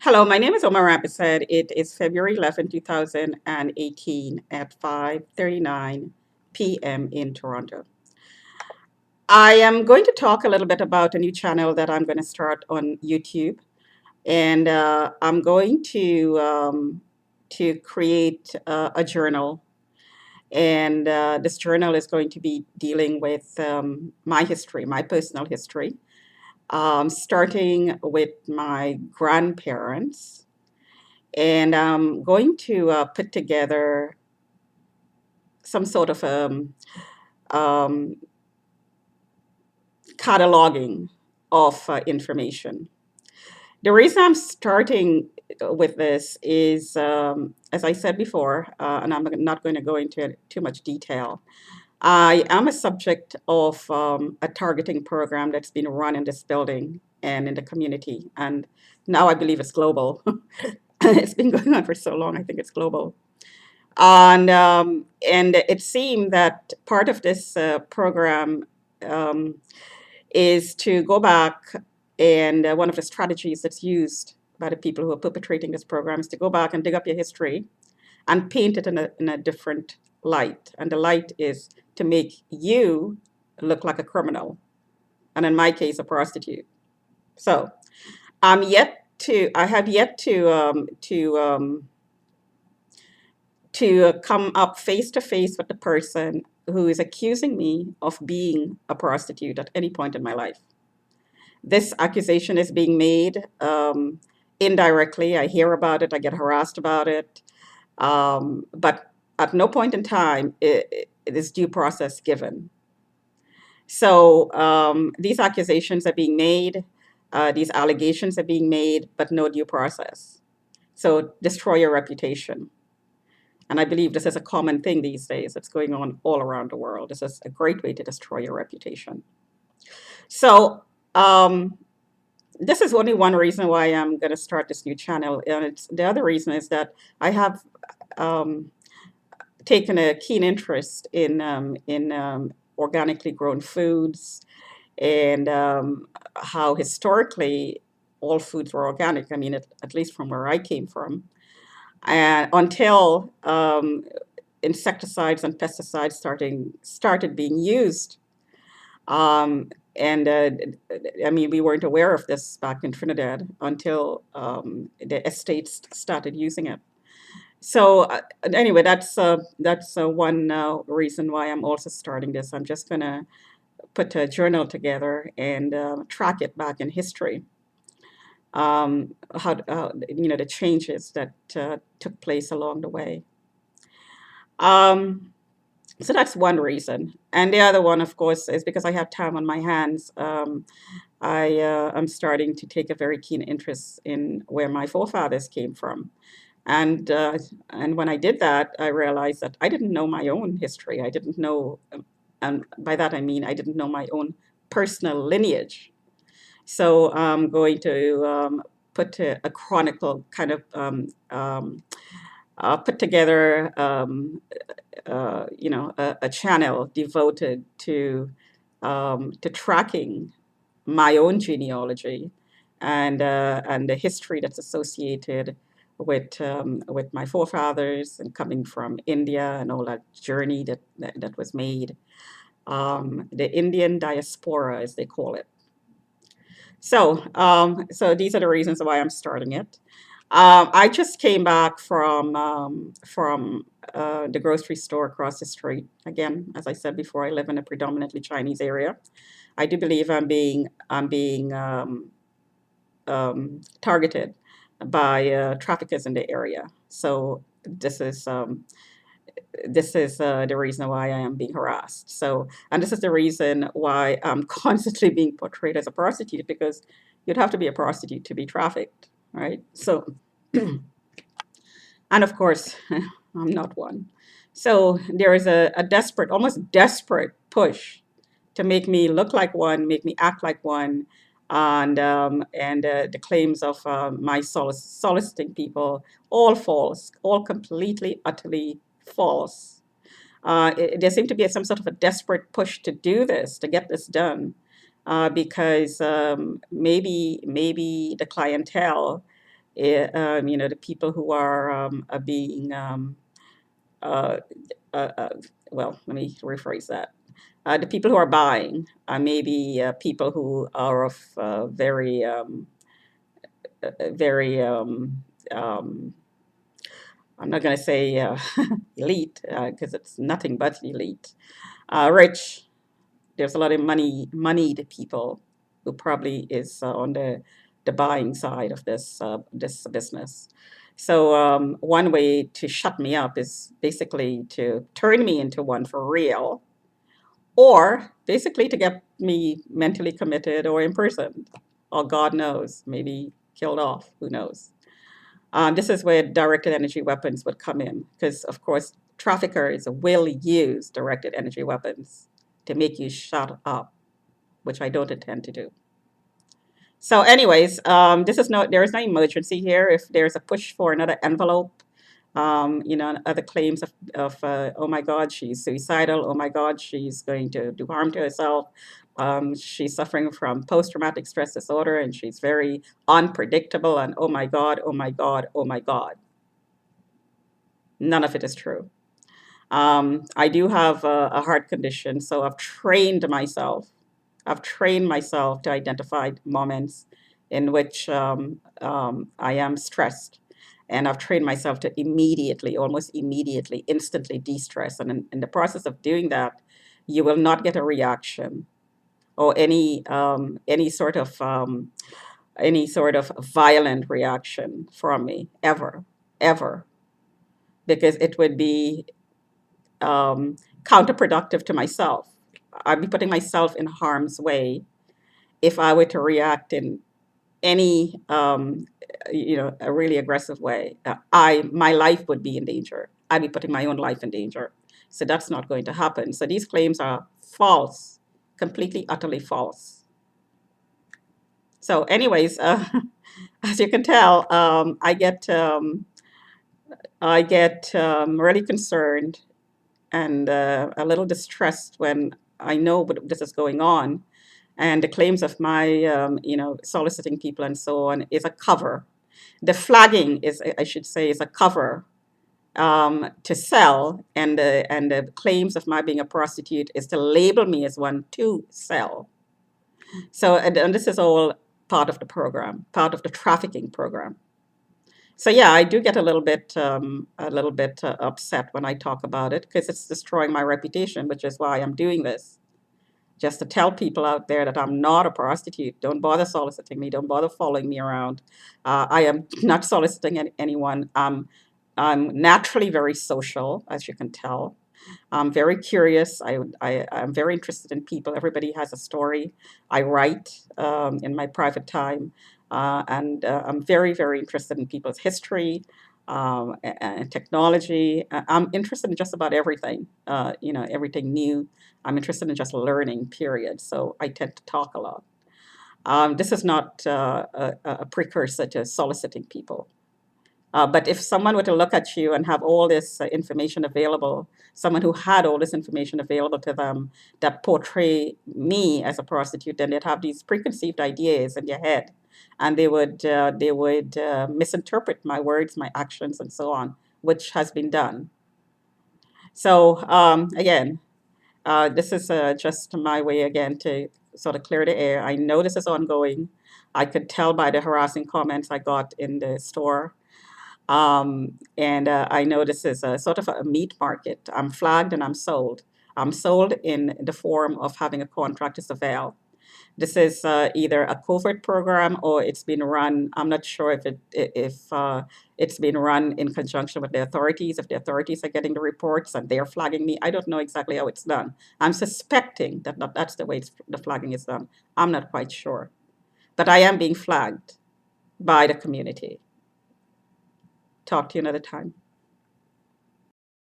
Hello, my name is Omar Rapisad. It is February 11, 2018 at 5:39 p.m. in Toronto. I am going to talk a little bit about a new channel that I'm going to start on YouTube, and I'm going to create a journal, and this journal is going to be dealing with my history, my personal history, starting with my grandparents. And I'm going to put together some sort of um, cataloging of information. The reason I'm starting with this is, as I said before, and I'm not going to go into too much detail. I am a subject of a targeting program that's been run in this building and in the community, and now I believe it's global. It's been going on for so long, I think it's global. And it seemed that part of this program um, is to go back, and one of the strategies that's used by the people who are perpetrating this program is to go back and dig up your history and paint it in a different light. And the light is to make you look like a criminal, and in my case, a prostitute. So I have yet to come up face to face with the person who is accusing me of being a prostitute at any point in my life. This accusation is being made indirectly. I hear about it, I get harassed about it, but at no point in time it is due process given. So these accusations are being made, these allegations are being made, but no due process. So destroy your reputation. And I believe this is a common thing these days. It's going on all around the world. This is a great way to destroy your reputation. So, this is only one reason why I'm going to start this new channel. And the other reason is that I have um, taken a keen interest in organically grown foods and how historically all foods were organic. I mean, at least from where I came from. And until insecticides and pesticides started being used. And I mean, we weren't aware of this back in Trinidad until the estates started using it. So anyway, that's one reason why I'm also starting this. I'm just gonna put a journal together and track it back in history. The changes that took place along the way. Um, So that's one reason. And the other one, of course, is because I have time on my hands. I'm starting to take a very keen interest in where my forefathers came from. And and when I did that, I realized that I didn't know my own history. I didn't know, and by that I mean I didn't know my own personal lineage. So I'm going to put a chronicle kind of put together a channel devoted to tracking my own genealogy and the history that's associated with my forefathers and coming from India and all that journey that was made, the Indian diaspora, as they call it. So these are the reasons why I'm starting it. I just came back from the grocery store across the street. Again, as I said before, I live in a predominantly Chinese area. I do believe I'm being targeted by traffickers in the area. So this is the reason why I am being harassed. So, and this is the reason why I'm constantly being portrayed as a prostitute, because you'd have to be a prostitute to be trafficked, right? So, and of course, I'm not one. So there is a desperate, almost desperate push to make me look like one, make me act like one, and the claims of my soliciting people, all false, all completely, utterly false. There seemed to be some sort of a desperate push to do this, to get this done, because maybe the clientele the people who are being, uh, uh, uh, well, let me rephrase that. The people who are buying are maybe people who are of very, um, I'm not going to say elite, because it's nothing but elite, rich. There's a lot of moneyed people who probably is on the buying side of this business. So one way to shut me up is basically to turn me into one for real, or basically to get me mentally committed or imprisoned, or God knows, maybe killed off. Who knows? This is where directed energy weapons would come in, because of course traffickers will use directed energy weapons to make you shut up, which I don't intend to do. So, anyways, there is no emergency here. If there's a push for another envelope, other claims of oh my God, she's suicidal. Oh my God, she's going to do harm to herself. She's suffering from post-traumatic stress disorder, and she's very unpredictable. And oh my God, oh my God, oh my God, none of it is true. I do have a heart condition, so I've trained myself. I've trained myself to identify moments in which I am stressed. And I've trained myself to immediately, almost immediately, instantly de-stress. And in the process of doing that, you will not get a reaction or any sort of violent reaction from me ever, ever, because it would be um, counterproductive to myself. I'd be putting myself in harm's way if I were to react in any, a really aggressive way. My life would be in danger. I'd be putting my own life in danger. So that's not going to happen. So these claims are false, completely, utterly false. So, anyways, as you can tell, I get really concerned and a little distressed when I know what this is going on. And the claims of my, soliciting people and so on is a cover. The flagging is, I should say, is a cover to sell, and the claims of my being a prostitute is to label me as one to sell. So, and this is all part of the program, part of the trafficking program. So yeah, I do get a little bit upset when I talk about it because it's destroying my reputation, which is why I'm doing this. Just to tell people out there that I'm not a prostitute. Don't bother soliciting me. Don't bother following me around. I am not soliciting anyone. I'm naturally very social, as you can tell. I'm very curious. I'm very interested in people. Everybody has a story. I write in my private time, and I'm very, very interested in people's history and technology. I'm interested in just about everything, everything new. I'm interested in just learning, period. So I tend to talk a lot. This is not a precursor to soliciting people. But if someone were to look at you and have all this information available, someone who had all this information available to them that portray me as a prostitute, then they'd have these preconceived ideas in their head, and they would misinterpret my words, my actions, and so on, which has been done. So again, this is just my way again to sort of clear the air. I know this is ongoing. I could tell by the harassing comments I got in the store. And I know this is a sort of a meat market. I'm flagged and I'm sold. I'm sold in the form of having a contract to surveil. This is either a covert program or it's been run. I'm not sure if it's been run in conjunction with the authorities. If the authorities are getting the reports and they're flagging me, I don't know exactly how it's done. I'm suspecting that that's the way the flagging is done. I'm not quite sure, but I am being flagged by the community. Talk to you another time.